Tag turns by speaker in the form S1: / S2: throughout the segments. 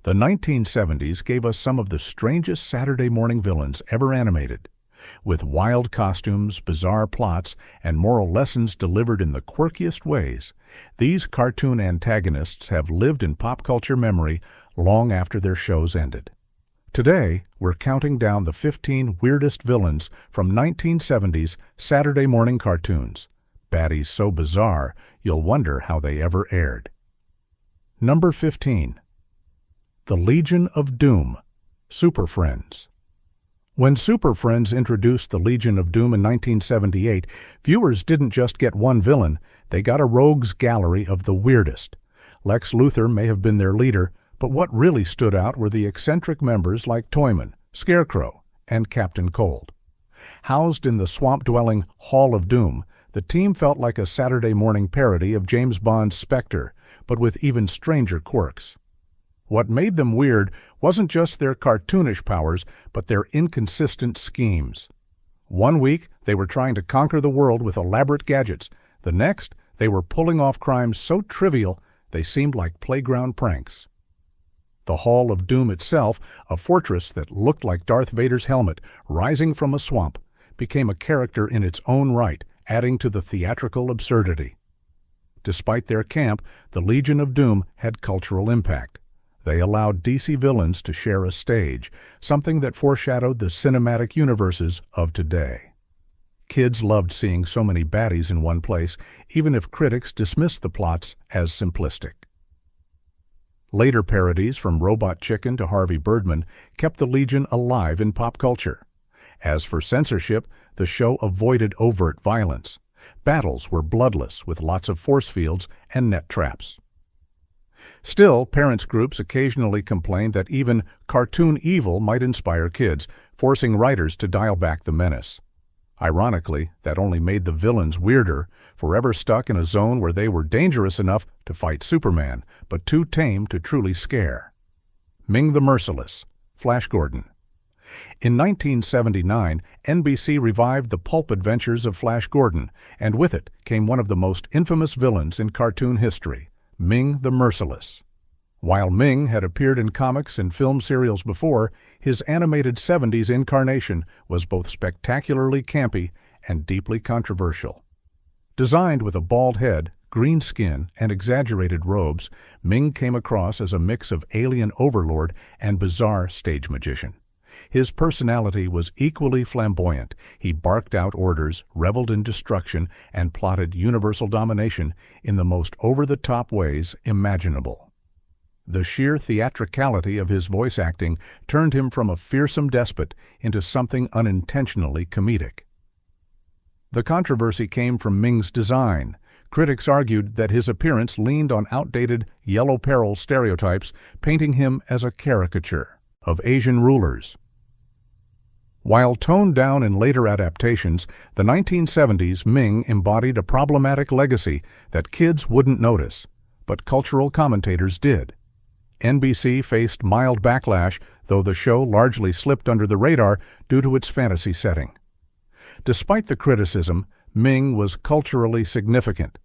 S1: The 1970s gave us some of the strangest Saturday morning villains ever animated. With wild costumes, bizarre plots, and moral lessons delivered in the quirkiest ways, these cartoon antagonists have lived in pop culture memory long after their shows ended. Today, we're counting down the 15 weirdest villains from 1970s Saturday morning cartoons. Baddies so bizarre, you'll wonder how they ever aired. Number 15. The Legion of Doom, Super Friends. When Super Friends introduced the Legion of Doom in 1978, viewers didn't just get one villain, they got a rogues gallery of the weirdest. Lex Luthor may have been their leader, but what really stood out were the eccentric members like Toyman, Scarecrow, and Captain Cold. Housed in the swamp-dwelling Hall of Doom, the team felt like a Saturday morning parody of James Bond's Spectre, but with even stranger quirks. What made them weird wasn't just their cartoonish powers, but their inconsistent schemes. One week, they were trying to conquer the world with elaborate gadgets. The next, they were pulling off crimes so trivial they seemed like playground pranks. The Hall of Doom itself, a fortress that looked like Darth Vader's helmet rising from a swamp, became a character in its own right, adding to the theatrical absurdity. Despite their camp, the Legion of Doom had cultural impact. They allowed DC villains to share a stage, something that foreshadowed the cinematic universes of today. Kids loved seeing so many baddies in one place, even if critics dismissed the plots as simplistic. Later parodies, from Robot Chicken to Harvey Birdman, kept the Legion alive in pop culture. As for censorship, the show avoided overt violence. Battles were bloodless, with lots of force fields and net traps. Still, parents' groups occasionally complained that even cartoon evil might inspire kids, forcing writers to dial back the menace. Ironically, that only made the villains weirder, forever stuck in a zone where they were dangerous enough to fight Superman, but too tame to truly scare. Ming the Merciless, Flash Gordon. In 1979, NBC revived the pulp adventures of Flash Gordon, and with it came one of the most infamous villains in cartoon history, Ming the Merciless. While Ming had appeared in comics and film serials before, his animated 70s incarnation was both spectacularly campy and deeply controversial. Designed with a bald head, green skin, and exaggerated robes, Ming came across as a mix of alien overlord and bizarre stage magician. His personality was equally flamboyant. He barked out orders, reveled in destruction, and plotted universal domination in the most over-the-top ways imaginable. The sheer theatricality of his voice acting turned him from a fearsome despot into something unintentionally comedic. The controversy came from Ming's design. Critics argued that his appearance leaned on outdated Yellow Peril stereotypes, painting him as a caricature of Asian rulers. While toned down in later adaptations, the 1970s Ming embodied a problematic legacy that kids wouldn't notice, but cultural commentators did. NBC faced mild backlash, though the show largely slipped under the radar due to its fantasy setting. Despite the criticism, Ming was culturally significant.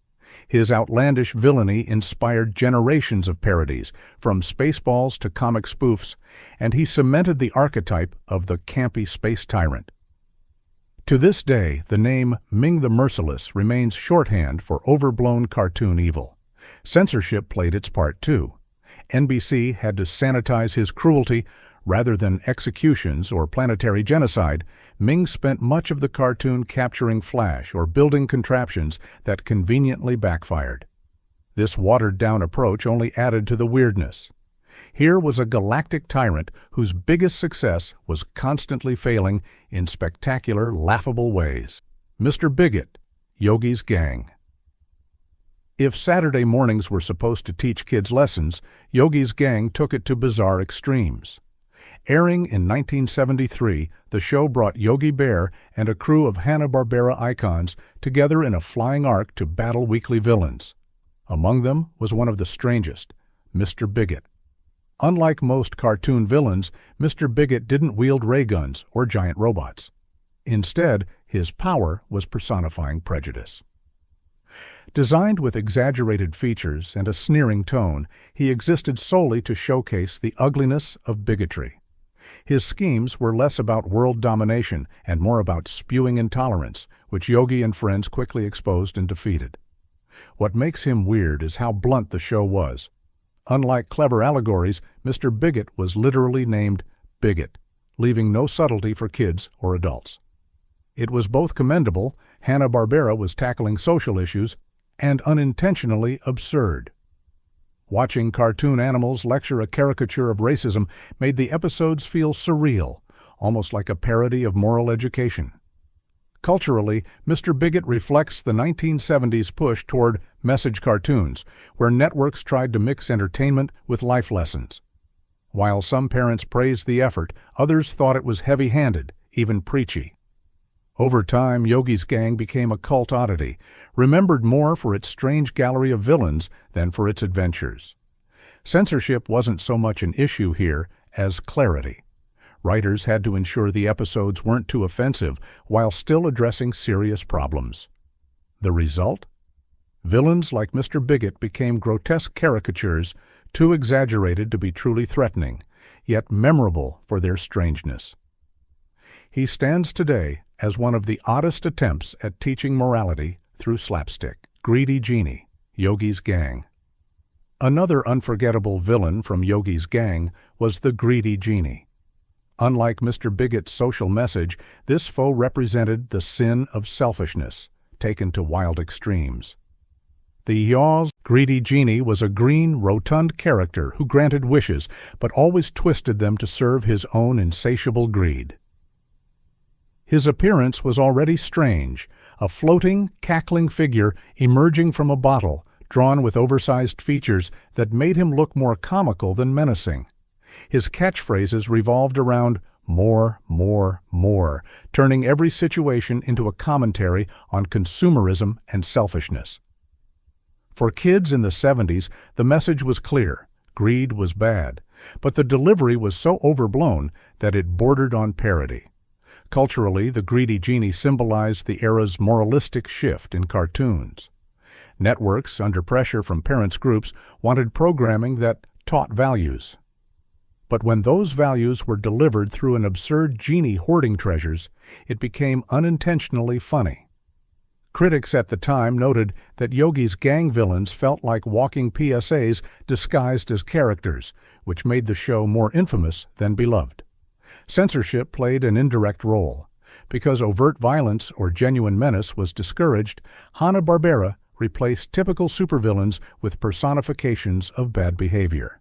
S1: His outlandish villainy inspired generations of parodies, from Spaceballs to comic spoofs, and he cemented the archetype of the campy space tyrant. To this day, the name Ming the Merciless remains shorthand for overblown cartoon evil. Censorship played its part too. NBC had to sanitize his cruelty. Rather than executions or planetary genocide, Ming spent much of the cartoon capturing Flash or building contraptions that conveniently backfired. This watered-down approach only added to the weirdness. Here was a galactic tyrant whose biggest success was constantly failing in spectacular, laughable ways. Mr. Bigot, Yogi's Gang. If Saturday mornings were supposed to teach kids lessons, Yogi's Gang took it to bizarre extremes. Airing in 1973, the show brought Yogi Bear and a crew of Hanna-Barbera icons together in a flying arc to battle weekly villains. Among them was one of the strangest, Mr. Bigot. Unlike most cartoon villains, Mr. Bigot didn't wield ray guns or giant robots. Instead, his power was personifying prejudice. Designed with exaggerated features and a sneering tone, he existed solely to showcase the ugliness of bigotry. His schemes were less about world domination and more about spewing intolerance, which Yogi and friends quickly exposed and defeated. What makes him weird is how blunt the show was. Unlike clever allegories, Mr. Bigot was literally named Bigot, leaving no subtlety for kids or adults. It was both commendable, Hanna-Barbera was tackling social issues, and unintentionally absurd. Watching cartoon animals lecture a caricature of racism made the episodes feel surreal, almost like a parody of moral education. Culturally, Mr. Bigot reflects the 1970s push toward message cartoons, where networks tried to mix entertainment with life lessons. While some parents praised the effort, others thought it was heavy-handed, even preachy. Over time, Yogi's Gang became a cult oddity, remembered more for its strange gallery of villains than for its adventures. Censorship wasn't so much an issue here as clarity. Writers had to ensure the episodes weren't too offensive while still addressing serious problems. The result? Villains like Mr. Bigot became grotesque caricatures, too exaggerated to be truly threatening, yet memorable for their strangeness. He stands today as one of the oddest attempts at teaching morality through slapstick. Greedy Genie, Yogi's Gang. Another unforgettable villain from Yogi's Gang was the Greedy Genie. Unlike Mr. Bigot's social message, this foe represented the sin of selfishness, taken to wild extremes. The Yaw's Greedy Genie was a green, rotund character who granted wishes, but always twisted them to serve his own insatiable greed. His appearance was already strange, a floating, cackling figure emerging from a bottle, drawn with oversized features that made him look more comical than menacing. His catchphrases revolved around more, more, more, turning every situation into a commentary on consumerism and selfishness. For kids in the 70s, the message was clear: greed was bad, but the delivery was so overblown that it bordered on parody. Culturally, the Greedy Genie symbolized the era's moralistic shift in cartoons. Networks, under pressure from parents' groups, wanted programming that taught values. But when those values were delivered through an absurd genie hoarding treasures, it became unintentionally funny. Critics at the time noted that Yogi's Gang villains felt like walking PSAs disguised as characters, which made the show more infamous than beloved. Censorship played an indirect role. Because overt violence or genuine menace was discouraged, Hanna-Barbera replaced typical supervillains with personifications of bad behavior.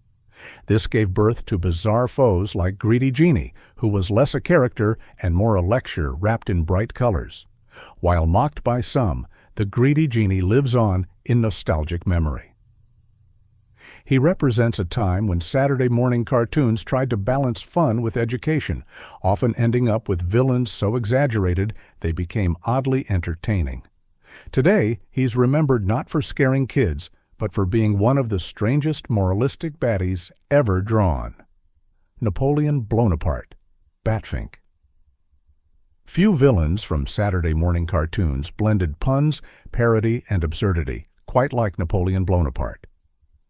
S1: This gave birth to bizarre foes like Greedy Genie, who was less a character and more a lecture wrapped in bright colors. While mocked by some, the Greedy Genie lives on in nostalgic memory. He represents a time when Saturday morning cartoons tried to balance fun with education, often ending up with villains so exaggerated they became oddly entertaining. Today, he's remembered not for scaring kids, but for being one of the strangest moralistic baddies ever drawn. Napoleon Blownapart, Batfink. Few villains from Saturday morning cartoons blended puns, parody, and absurdity, quite like Napoleon Blownapart.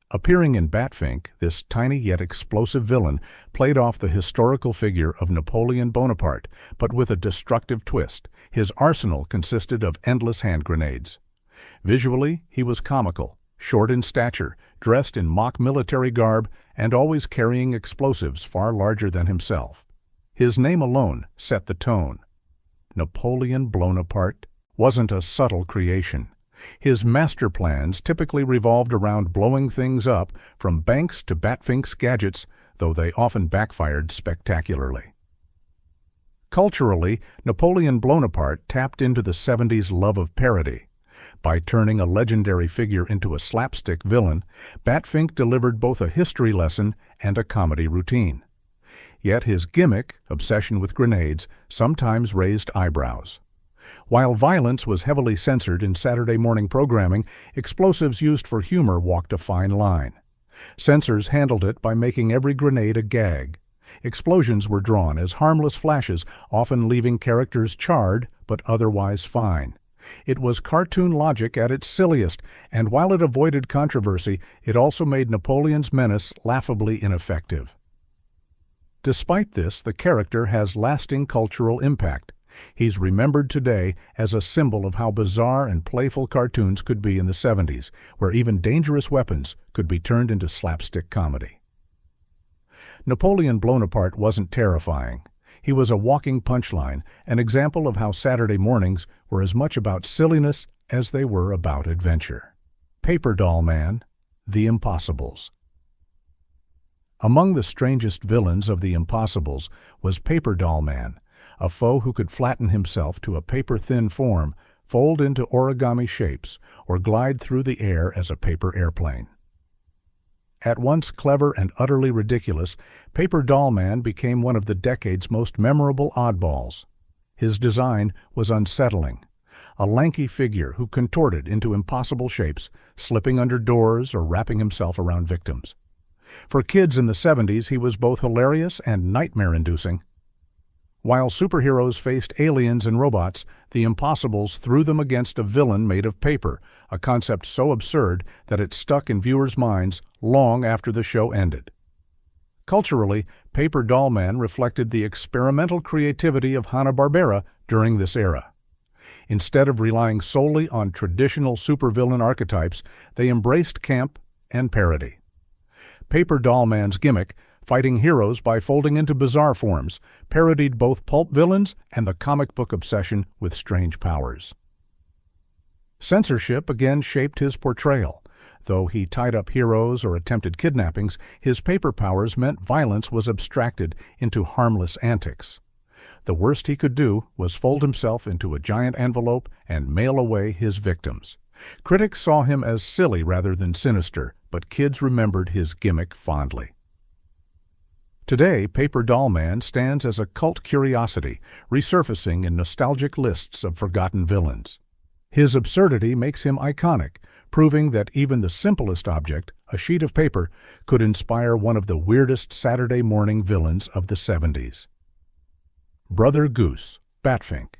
S1: Appearing in Batfink, this tiny yet explosive villain played off the historical figure of Napoleon Bonaparte, but with a destructive twist. His arsenal consisted of endless hand grenades. Visually, he was comical, short in stature, dressed in mock military garb, and always carrying explosives far larger than himself. His name alone set the tone. Napoleon Blownapart wasn't a subtle creation. His master plans typically revolved around blowing things up, from banks to Batfink's gadgets, though they often backfired spectacularly. Culturally, Napoleon Blownapart tapped into the 70s love of parody. By turning a legendary figure into a slapstick villain, Batfink delivered both a history lesson and a comedy routine. Yet his gimmick, obsession with grenades, sometimes raised eyebrows. While violence was heavily censored in Saturday morning programming, explosives used for humor walked a fine line. Censors handled it by making every grenade a gag. Explosions were drawn as harmless flashes, often leaving characters charred but otherwise fine. It was cartoon logic at its silliest, and while it avoided controversy, it also made Napoleon's menace laughably ineffective. Despite this, the character has lasting cultural impact. He's remembered today as a symbol of how bizarre and playful cartoons could be in the 70s, where even dangerous weapons could be turned into slapstick comedy. Napoleon Blownapart wasn't terrifying. He was a walking punchline, an example of how Saturday mornings were as much about silliness as they were about adventure. Paper Doll Man, The Impossibles. Among the strangest villains of The Impossibles was Paper Doll Man, a foe who could flatten himself to a paper-thin form, fold into origami shapes, or glide through the air as a paper airplane. At once clever and utterly ridiculous, Paper Doll Man became one of the decade's most memorable oddballs. His design was unsettling. A lanky figure who contorted into impossible shapes, slipping under doors or wrapping himself around victims. For kids in the 70s, he was both hilarious and nightmare-inducing. While superheroes faced aliens and robots, the Impossibles threw them against a villain made of paper, a concept so absurd that it stuck in viewers' minds long after the show ended. Culturally, Paper Doll Man reflected the experimental creativity of Hanna-Barbera during this era. Instead of relying solely on traditional supervillain archetypes, they embraced camp and parody. Paper Doll Man's gimmick, fighting heroes by folding into bizarre forms, parodied both pulp villains and the comic book obsession with strange powers. Censorship again shaped his portrayal. Though he tied up heroes or attempted kidnappings, his paper powers meant violence was abstracted into harmless antics. The worst he could do was fold himself into a giant envelope and mail away his victims. Critics saw him as silly rather than sinister, but kids remembered his gimmick fondly. Today, Paper Doll Man stands as a cult curiosity, resurfacing in nostalgic lists of forgotten villains. His absurdity makes him iconic, proving that even the simplest object, a sheet of paper, could inspire one of the weirdest Saturday morning villains of the 70s. Brother Goose, Batfink.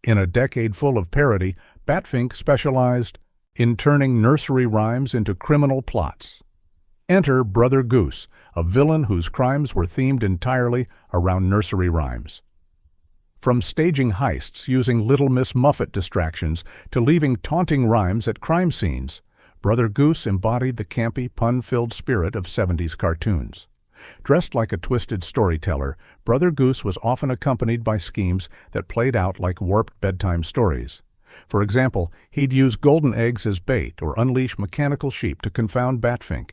S1: In a decade full of parody, Batfink specialized in turning nursery rhymes into criminal plots. Enter Brother Goose, a villain whose crimes were themed entirely around nursery rhymes. From staging heists using Little Miss Muffet distractions to leaving taunting rhymes at crime scenes, Brother Goose embodied the campy, pun-filled spirit of 70s cartoons. Dressed like a twisted storyteller, Brother Goose was often accompanied by schemes that played out like warped bedtime stories. For example, he'd use golden eggs as bait or unleash mechanical sheep to confound Batfink.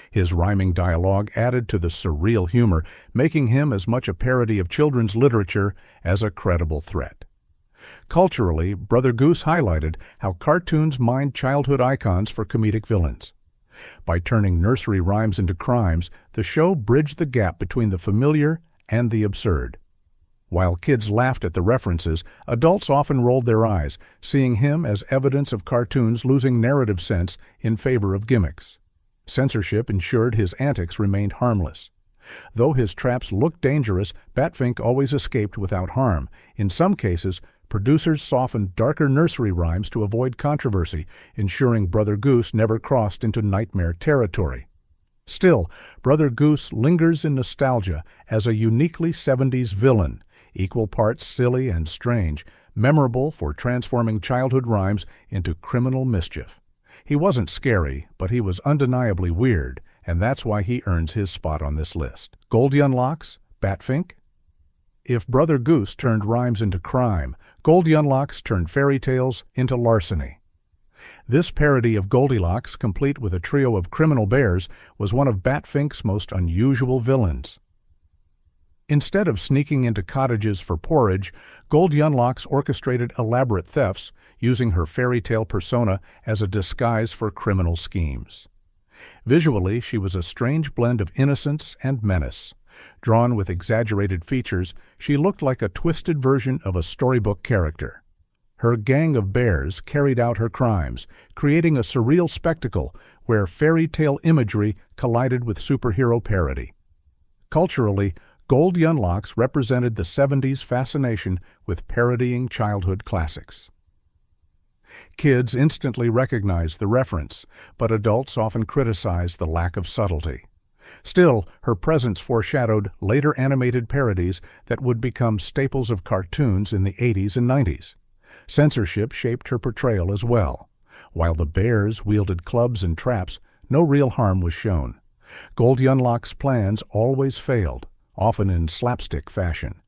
S1: His rhyming dialogue added to the surreal humor, making him as much a parody of children's literature as a credible threat. Culturally, Brother Goose highlighted how cartoons mined childhood icons for comedic villains. By turning nursery rhymes into crimes, the show bridged the gap between the familiar and the absurd. While kids laughed at the references, adults often rolled their eyes, seeing him as evidence of cartoons losing narrative sense in favor of gimmicks. Censorship ensured his antics remained harmless. Though his traps looked dangerous, Batfink always escaped without harm. In some cases, producers softened darker nursery rhymes to avoid controversy, ensuring Brother Goose never crossed into nightmare territory. Still, Brother Goose lingers in nostalgia as a uniquely 70s villain, equal parts silly and strange, memorable for transforming childhood rhymes into criminal mischief. He wasn't scary, but he was undeniably weird, and that's why he earns his spot on this list. Goldie Unlocks, Batfink. If Brother Goose turned rhymes into crime, Goldie Unlocks turned fairy tales into larceny. This parody of Goldilocks, complete with a trio of criminal bears, was one of Batfink's most unusual villains. Instead of sneaking into cottages for porridge, Goldie Unlocks orchestrated elaborate thefts, using her fairy tale persona as a disguise for criminal schemes. Visually, she was a strange blend of innocence and menace. Drawn with exaggerated features, she looked like a twisted version of a storybook character. Her gang of bears carried out her crimes, creating a surreal spectacle where fairy tale imagery collided with superhero parody. Culturally, Goldie Unlocks represented the 70s fascination with parodying childhood classics. Kids instantly recognized the reference, but adults often criticized the lack of subtlety. Still, her presence foreshadowed later animated parodies that would become staples of cartoons in the 80s and 90s. Censorship shaped her portrayal as well. While the bears wielded clubs and traps, no real harm was shown. Goldie Unlock's plans always failed, often in slapstick fashion.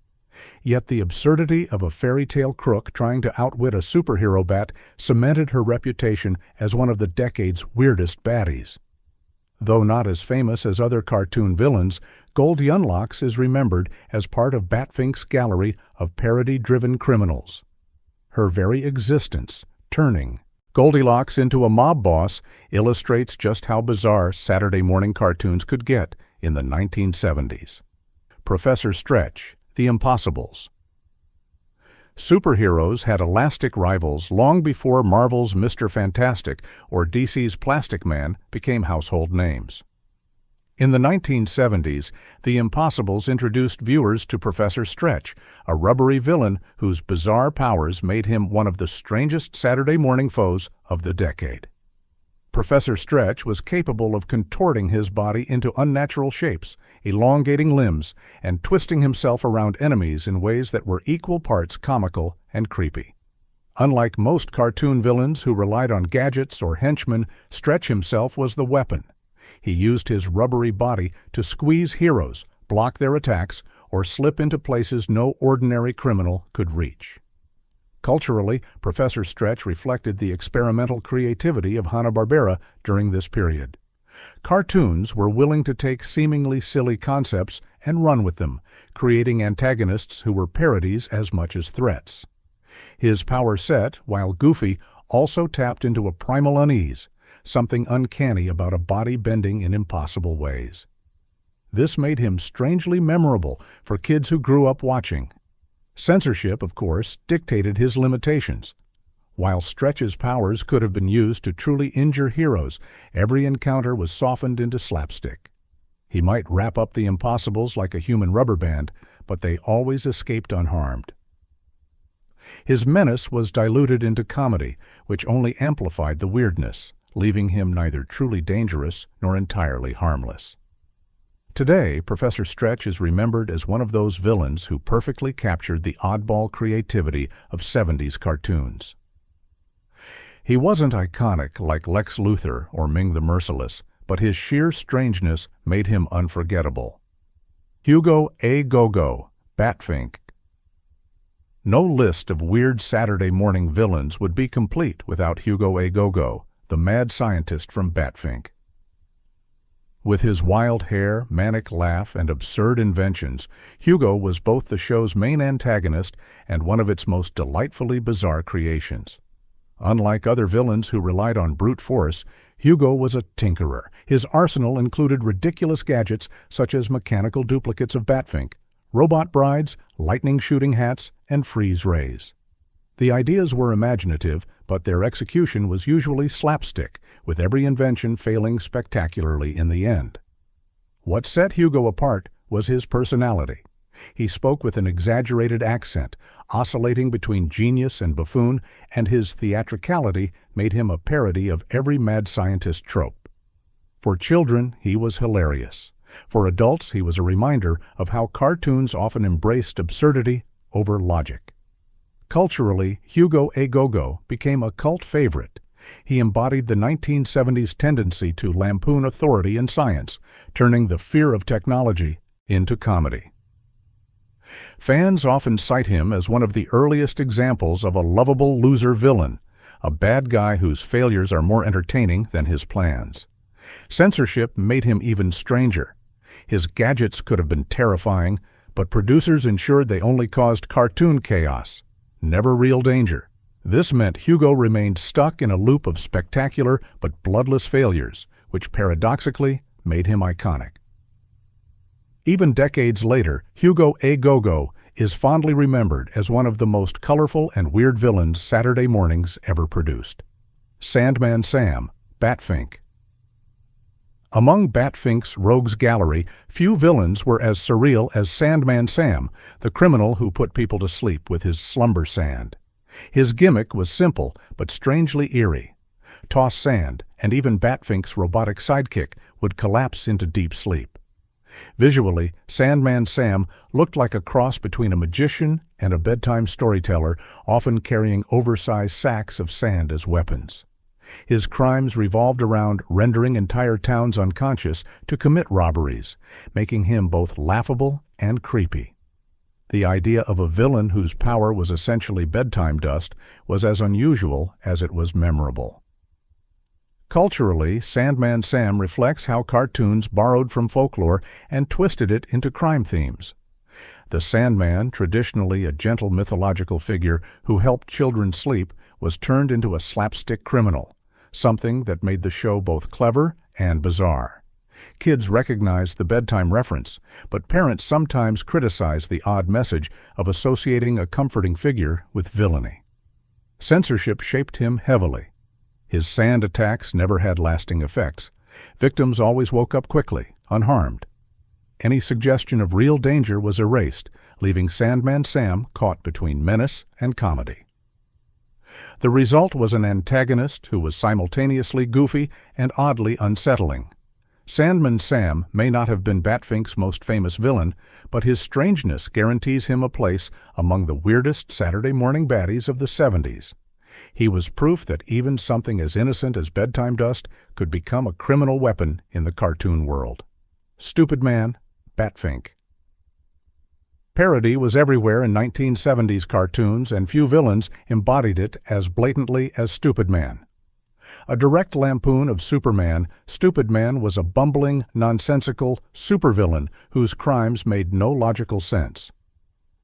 S1: Yet the absurdity of a fairy tale crook trying to outwit a superhero bat cemented her reputation as one of the decade's weirdest baddies. Though not as famous as other cartoon villains, Goldie Unlocks is remembered as part of Batfink's gallery of parody-driven criminals. Her very existence, turning Goldilocks into a mob boss, illustrates just how bizarre Saturday morning cartoons could get in the 1970s. Professor Stretch, The Impossibles. Superheroes had elastic rivals long before Marvel's Mr. Fantastic or DC's Plastic Man became household names. In the 1970s, The Impossibles introduced viewers to Professor Stretch, a rubbery villain whose bizarre powers made him one of the strangest Saturday morning foes of the decade. Professor Stretch was capable of contorting his body into unnatural shapes, elongating limbs, and twisting himself around enemies in ways that were equal parts comical and creepy. Unlike most cartoon villains who relied on gadgets or henchmen, Stretch himself was the weapon. He used his rubbery body to squeeze heroes, block their attacks, or slip into places no ordinary criminal could reach. Culturally, Professor Stretch reflected the experimental creativity of Hanna-Barbera during this period. Cartoons were willing to take seemingly silly concepts and run with them, creating antagonists who were parodies as much as threats. His power set, while goofy, also tapped into a primal unease, something uncanny about a body bending in impossible ways. This made him strangely memorable for kids who grew up watching. Censorship, of course, dictated his limitations. While Stretch's powers could have been used to truly injure heroes, every encounter was softened into slapstick. He might wrap up the Impossibles like a human rubber band, but they always escaped unharmed. His menace was diluted into comedy, which only amplified the weirdness, leaving him neither truly dangerous nor entirely harmless. Today, Professor Stretch is remembered as one of those villains who perfectly captured the oddball creativity of 70s cartoons. He wasn't iconic like Lex Luthor or Ming the Merciless, but his sheer strangeness made him unforgettable. Hugo Agogo, Batfink. No list of weird Saturday morning villains would be complete without Hugo Agogo, the mad scientist from Batfink. With his wild hair, manic laugh, and absurd inventions, Hugo was both the show's main antagonist and one of its most delightfully bizarre creations. Unlike other villains who relied on brute force, Hugo was a tinkerer. His arsenal included ridiculous gadgets such as mechanical duplicates of Batfink, robot brides, lightning-shooting hats, and freeze rays. The ideas were imaginative, but their execution was usually slapstick, with every invention failing spectacularly in the end. What set Hugo apart was his personality. He spoke with an exaggerated accent, oscillating between genius and buffoon, and his theatricality made him a parody of every mad scientist trope. For children, he was hilarious. For adults, he was a reminder of how cartoons often embraced absurdity over logic. Culturally, Hugo Agogo became a cult favorite. He embodied the 1970s tendency to lampoon authority and science, turning the fear of technology into comedy. Fans often cite him as one of the earliest examples of a lovable loser villain, a bad guy whose failures are more entertaining than his plans. Censorship made him even stranger. His gadgets could have been terrifying, but producers ensured they only caused cartoon chaos, never real danger. This meant Hugo remained stuck in a loop of spectacular but bloodless failures, which paradoxically made him iconic. Even decades later, Hugo Agogo is fondly remembered as one of the most colorful and weird villains Saturday mornings ever produced. Sandman Sam, Batfink. Among Batfink's rogues gallery, few villains were as surreal as Sandman Sam, the criminal who put people to sleep with his slumber sand. His gimmick was simple but strangely eerie. Toss sand, and even Batfink's robotic sidekick would collapse into deep sleep. Visually, Sandman Sam looked like a cross between a magician and a bedtime storyteller, often carrying oversized sacks of sand as weapons. His crimes revolved around rendering entire towns unconscious to commit robberies, making him both laughable and creepy. The idea of a villain whose power was essentially bedtime dust was as unusual as it was memorable. Culturally, Sandman Sam reflects how cartoons borrowed from folklore and twisted it into crime themes. The Sandman, traditionally a gentle mythological figure who helped children sleep, was turned into a slapstick criminal, something that made the show both clever and bizarre. Kids recognized the bedtime reference, but parents sometimes criticized the odd message of associating a comforting figure with villainy. Censorship shaped him heavily. His sand attacks never had lasting effects. Victims always woke up quickly, unharmed. Any suggestion of real danger was erased, leaving Sandman Sam caught between menace and comedy. The result was an antagonist who was simultaneously goofy and oddly unsettling. Sandman Sam may not have been Batfink's most famous villain, but his strangeness guarantees him a place among the weirdest Saturday morning baddies of the 70s. He was proof that even something as innocent as bedtime dust could become a criminal weapon in the cartoon world. Stupid Man, Batfink. Parody was everywhere in 1970s cartoons, and few villains embodied it as blatantly as Stupid Man. A direct lampoon of Superman, Stupid Man was a bumbling, nonsensical supervillain whose crimes made no logical sense.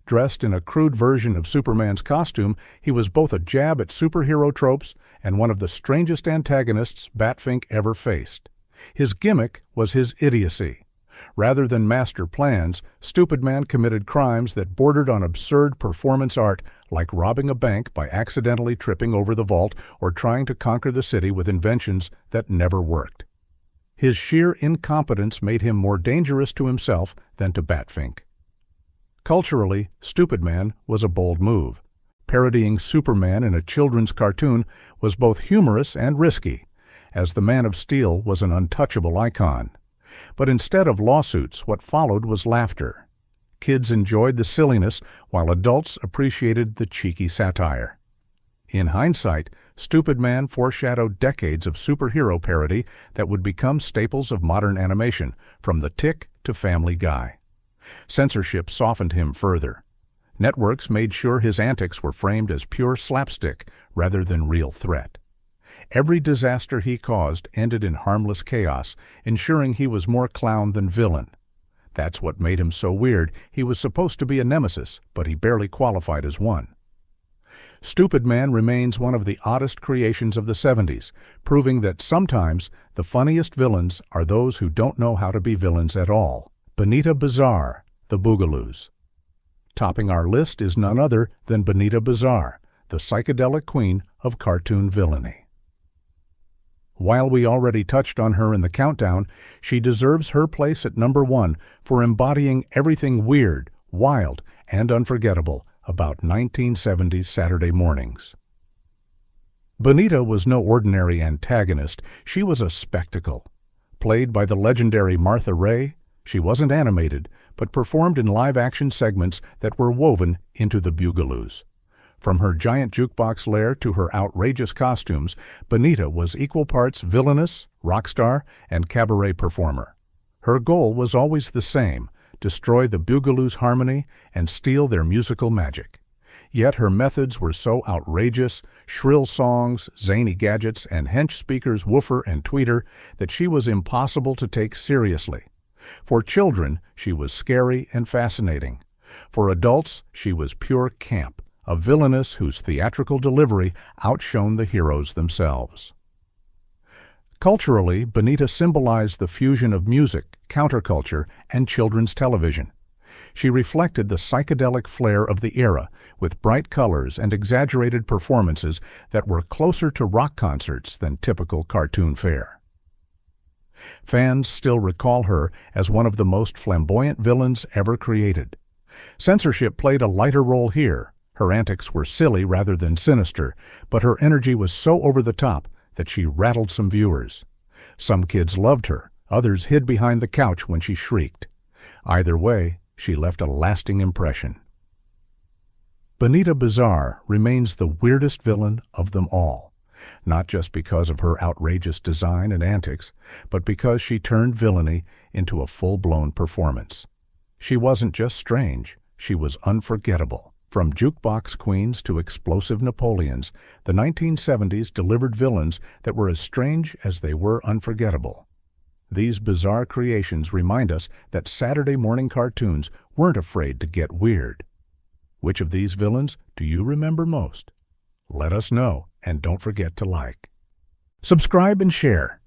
S1: Dressed in a crude version of Superman's costume, he was both a jab at superhero tropes and one of the strangest antagonists Batfink ever faced. His gimmick was his idiocy. Rather than master plans, Stupid Man committed crimes that bordered on absurd performance art, like robbing a bank by accidentally tripping over the vault or trying to conquer the city with inventions that never worked. His sheer incompetence made him more dangerous to himself than to Batfink. Culturally, Stupid Man was a bold move. Parodying Superman in a children's cartoon was both humorous and risky, as the Man of Steel was an untouchable icon. But instead of lawsuits, what followed was laughter. Kids enjoyed the silliness, while adults appreciated the cheeky satire. In hindsight, Stupid Man foreshadowed decades of superhero parody that would become staples of modern animation, from The Tick to Family Guy. Censorship softened him further. Networks made sure his antics were framed as pure slapstick rather than real threat. Every disaster he caused ended in harmless chaos, ensuring he was more clown than villain. That's what made him so weird. He was supposed to be a nemesis, but he barely qualified as one. Stupid Man remains one of the oddest creations of the 70s, proving that sometimes the funniest villains are those who don't know how to be villains at all. Benita Bizarre, the Boogaloos. Topping our list is none other than Benita Bizarre, the psychedelic queen of cartoon villainy. While we already touched on her in the countdown, she deserves her place at number 1 for embodying everything weird, wild, and unforgettable about 1970s Saturday mornings. Benita was no ordinary antagonist. She was a spectacle. Played by the legendary Martha Raye, she wasn't animated, but performed in live-action segments that were woven into the Boogaloos. From her giant jukebox lair to her outrageous costumes, Benita was equal parts villainous, rock star, and cabaret performer. Her goal was always the same: destroy the Boogaloos' harmony and steal their musical magic. Yet her methods were so outrageous, shrill songs, zany gadgets, and hench speakers woofer and tweeter, that she was impossible to take seriously. For children, she was scary and fascinating. For adults, she was pure camp, a villainess whose theatrical delivery outshone the heroes themselves. Culturally, Benita symbolized the fusion of music, counterculture, and children's television. She reflected the psychedelic flair of the era, with bright colors and exaggerated performances that were closer to rock concerts than typical cartoon fare. Fans still recall her as one of the most flamboyant villains ever created. Censorship played a lighter role here. Her antics were silly rather than sinister, but her energy was so over the top that she rattled some viewers. Some kids loved her, others hid behind the couch when she shrieked. Either way, she left a lasting impression. Benita Bizarre remains the weirdest villain of them all, not just because of her outrageous design and antics, but because she turned villainy into a full-blown performance. She wasn't just strange, she was unforgettable. From jukebox queens to explosive Napoleons, the 1970s delivered villains that were as strange as they were unforgettable. These bizarre creations remind us that Saturday morning cartoons weren't afraid to get weird. Which of these villains do you remember most? Let us know, and don't forget to like, subscribe, and share.